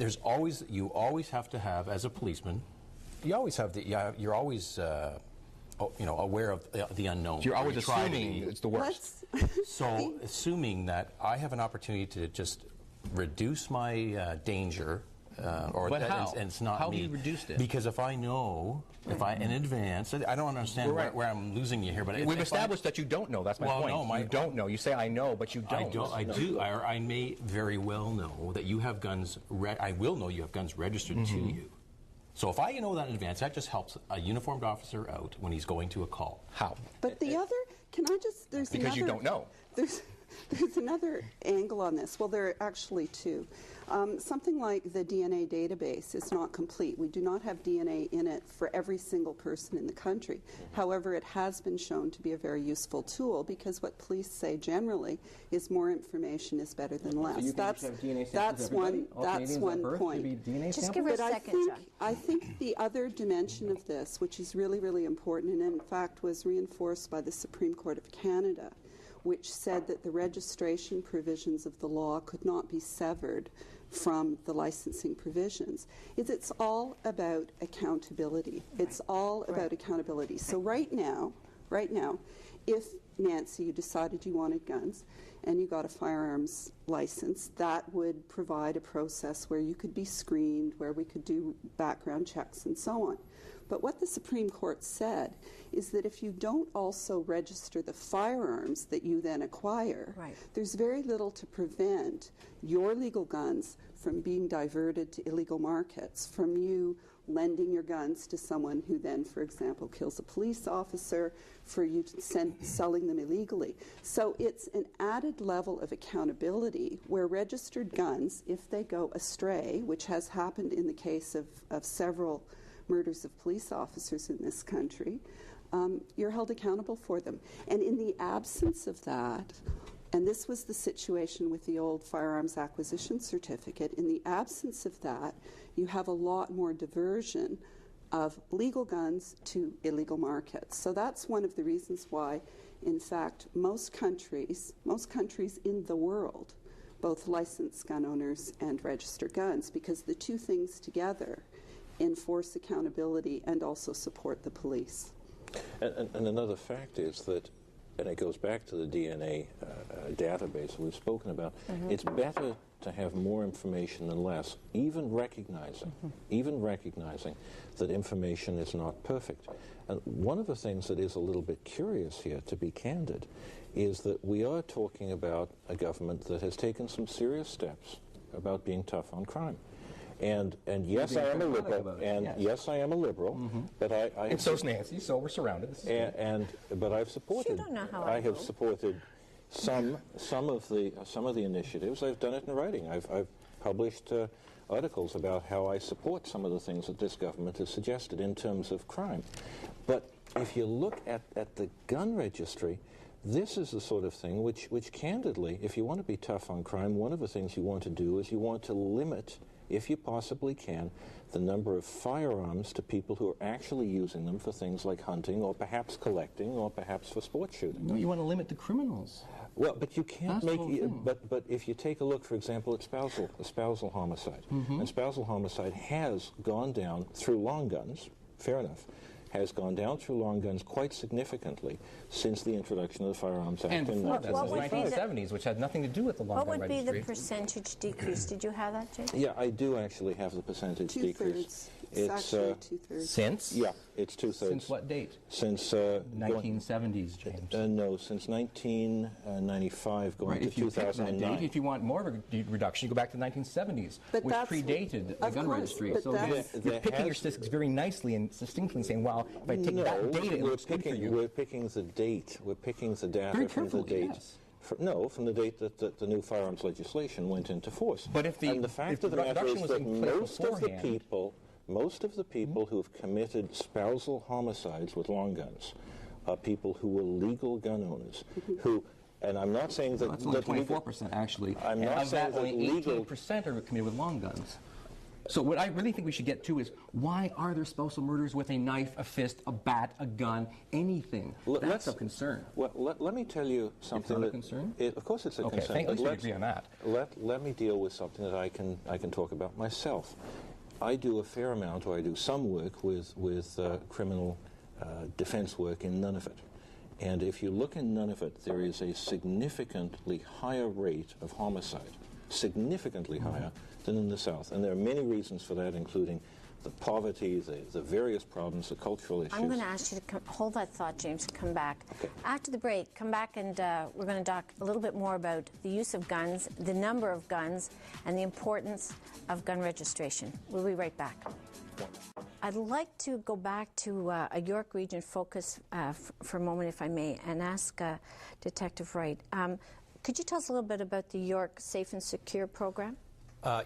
there's always, you always have to have, as a policeman, you always have you're always aware of the unknown. So you're always assuming it's the worst. So assuming that I have an opportunity to just reduce my danger, but how? And it's not how me. Have you reduced it? Because if I know, in advance, I don't understand where I'm losing you here, but we've established that you don't know. That's my point. No, you don't know. You say I know, but you don't. I do. I may very well know that you have guns. I will know you have guns registered to you. So if I know that in advance, that just helps a uniformed officer out when he's going to a call. How? But the other, can I just, because you don't know. There's another angle on this. Well, there are actually two. Something like the DNA database is not complete. We do not have DNA in it for every single person in the country. However, it has been shown to be a very useful tool because what police say generally is more information is better than less. So you can have DNA samples that's one point. Just give her a second, John. I think the other dimension of this, which is really, really important, and in fact was reinforced by the Supreme Court of Canada, which said that the registration provisions of the law could not be severed from the licensing provisions, is it's all about accountability. It's all about accountability. So right now, if, Nancy, you decided you wanted guns and you got a firearms license, that would provide a process where you could be screened, where we could do background checks and so on. But what the Supreme Court said is that if you don't also register the firearms that you then acquire, there's very little to prevent your legal guns from being diverted to illegal markets, from you lending your guns to someone who then, for example, kills a police officer, for you to selling them illegally. So it's an added level of accountability where registered guns, if they go astray, which has happened in the case of several murders of police officers in this country, you're held accountable for them. And in the absence of that, and this was the situation with the old firearms acquisition certificate, in the absence of that, you have a lot more diversion of legal guns to illegal markets. So that's one of the reasons why, in fact, most countries in the world, both licensed gun owners and registered guns, because the two things together enforce accountability and also support the police. And another fact is that, and it goes back to the DNA database we've spoken about, it's better to have more information than less, even recognizing that information is not perfect. And one of the things that is a little bit curious here, to be candid, is that we are talking about a government that has taken some serious steps about being tough on crime. And yes, I am a liberal. Yes, I am a liberal. But I and so's Nancy. So we're surrounded. But I've supported. You don't know how I have supported some of the initiatives. I've done it in writing. I've published articles about how I support some of the things that this government has suggested in terms of crime. But if you look at the gun registry, this is the sort of thing which candidly, if you want to be tough on crime, one of the things you want to do is you want to limit, if you possibly can, the number of firearms to people who are actually using them for things like hunting or perhaps collecting or perhaps for sport shooting. No, you want to limit the criminals. Well, but you can't but if you take a look, for example, at spousal homicide, and spousal homicide has gone down through long guns, fair enough, has gone down through long guns quite significantly since the introduction of the Firearms Act in 1970s, which had nothing to do with the long gun registry. What would be the percentage decrease? Did you have that, Jake? Yeah, I do actually have the percentage decrease. It's actually two-thirds. Since? Yeah, it's two-thirds. Since what date? Since 1970s, James. No, since 1995 going to 2009. If you want more of a reduction, you go back to the 1970s, which predated the gun registry. So you're picking your statistics very nicely and succinctly saying, well, if I take that data, we're picking the date. We're picking the data from the date. Yes. From the date that the new firearms legislation went into force. But if the fact of the matter is that most of the people who have committed spousal homicides with long guns are people who were legal gun owners, who. And I'm not saying that... That's only 24% actually. I'm not saying that only legal... 18% are committed with long guns. So what I really think we should get to is, why are there spousal murders with a knife, a fist, a bat, a gun, anything? That's of concern. Well, let me tell you something. It's not a concern? Of course it's a okay, concern. At least we agree on that. Let me deal with something that I can talk about myself. I do a fair amount, or I do some work with criminal defense work in Nunavut. And if you look in Nunavut, there is a significantly higher rate of homicide, significantly higher than in the South. And there are many reasons for that, including the poverty, the various problems, the cultural issues. I'm going to ask you to hold that thought, James, and come back. Okay. After the break, come back and we're going to talk a little bit more about the use of guns, the number of guns, and the importance of gun registration. We'll be right back. I'd like to go back to a York Region focus for a moment, if I may, and ask Detective Wright. Could you tell us a little bit about the York Safe and Secure program?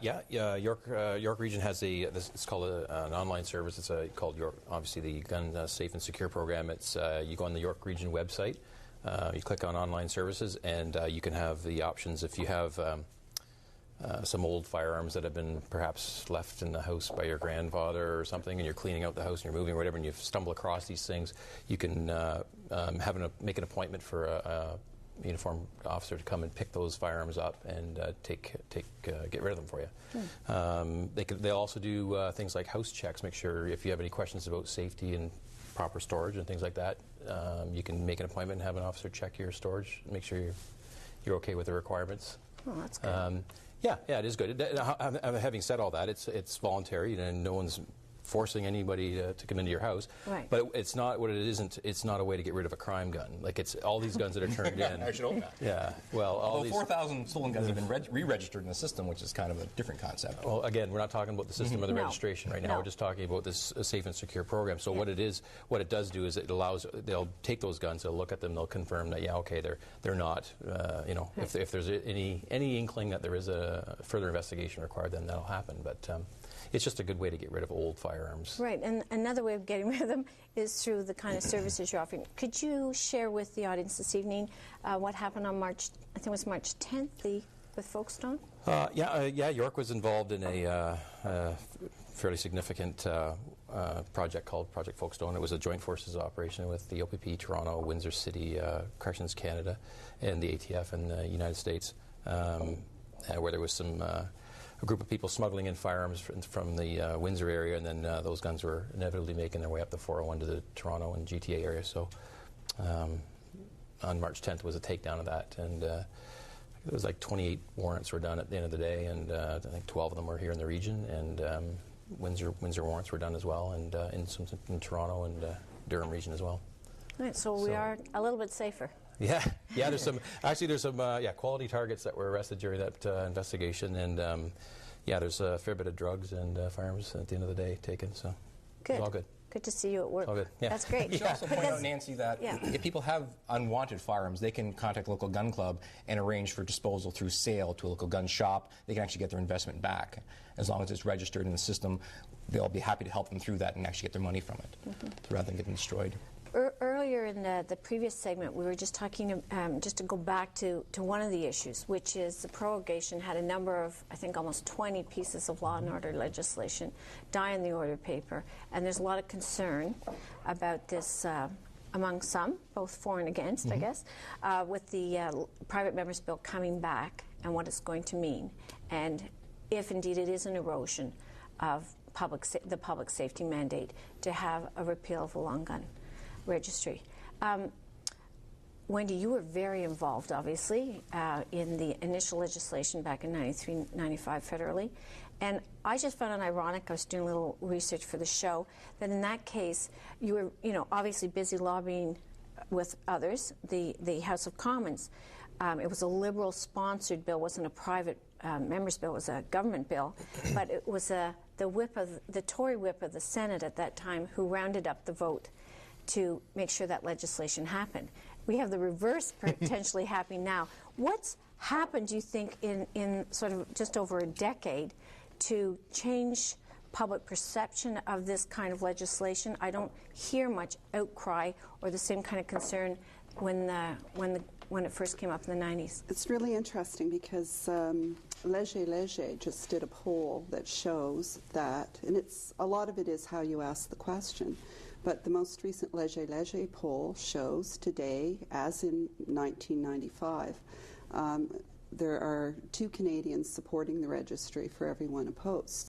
York Region has it's called an online service. It's called York, obviously the Gun Safe and Secure program. It's you go on the York Region website, you click on online services, and you can have the options if you have some old firearms that have been perhaps left in the house by your grandfather or something, and you're cleaning out the house and you're moving or whatever, and you stumble across these things. You can make an appointment for a uniformed officer to come and pick those firearms up and get rid of them for you. They'll also do things like house checks, make sure if you have any questions about safety and proper storage and things like that, you can make an appointment and have an officer check your storage, make sure you're okay with the requirements. Oh, that's good. Yeah, it is good. Having said all that, it's voluntary, and no one's forcing anybody to come into your house. Right. But it's not what it isn't. It's not a way to get rid of a crime gun. Like, it's all these guns that are turned in. I should hope not. Yeah. Well, all these 4,000 stolen guns have been re-registered in the system, which is kind of a different concept. Well, again, we're not talking about the system or the No. registration right now. No. We're just talking about this Safe and Secure program. So what it does do is they'll take those guns, they'll look at them, they'll confirm that they're not. If there's any inkling that there is a further investigation required, then that'll happen. But it's just a good way to get rid of old firearms. Right, and another way of getting rid of them is through the kind of services you're offering. Could you share with the audience this evening what happened on March 10th, with Folkestone? York was involved in a fairly significant project called Project Folkestone. It was a joint forces operation with the OPP, Toronto, Windsor City, Corrections Canada, and the ATF in the United States, where there was a group of people smuggling in firearms from the Windsor area, and then those guns were inevitably making their way up the 401 to the Toronto and GTA area. So on March 10th was a takedown of that, and it was like 28 warrants were done at the end of the day, and I think 12 of them were here in the region, and Windsor warrants were done as well, and in Toronto and Durham region as well. Right, so we are a little bit safer. Yeah. There's some quality targets that were arrested during that investigation, and there's a fair bit of drugs and firearms at the end of the day taken. So Good. It's all good. Good to see you at work. All good. Yeah. That's great. You should also point out, Nancy, that if people have unwanted firearms, they can contact a local gun club and arrange for disposal through sale to a local gun shop. They can actually get their investment back. As long as it's registered in the system, they'll be happy to help them through that and actually get their money from it, rather than getting destroyed. Earlier in the previous segment, we were just talking, just to go back to one of the issues, which is the prorogation had a number of, I think, almost 20 pieces of law and order legislation die in the order paper. And there's a lot of concern about this among some, both for and against, I guess, with the private members' bill coming back and what it's going to mean. And if indeed it is an erosion of the public safety mandate to have a repeal of the long gun registry. Wendy, you were very involved, obviously, in the initial legislation back in 93, 95 federally. And I just found it ironic, I was doing a little research for the show, that in that case, you were, obviously busy lobbying with others, the House of Commons. It was a Liberal-sponsored bill, wasn't a private member's bill, it was a government bill, but it was the Tory whip of the Senate at that time who rounded up the vote to make sure that legislation happened. We have the reverse potentially happening now. What's happened, do you think, in sort of just over a decade to change public perception of this kind of legislation? I don't hear much outcry or the same kind of concern when it first came up in the 90s. It's really interesting because Leger just did a poll that shows that, and a lot of it is how you ask the question, but the most recent Leger poll shows today, as in 1995, there are 2 Canadians supporting the registry for every 1 opposed.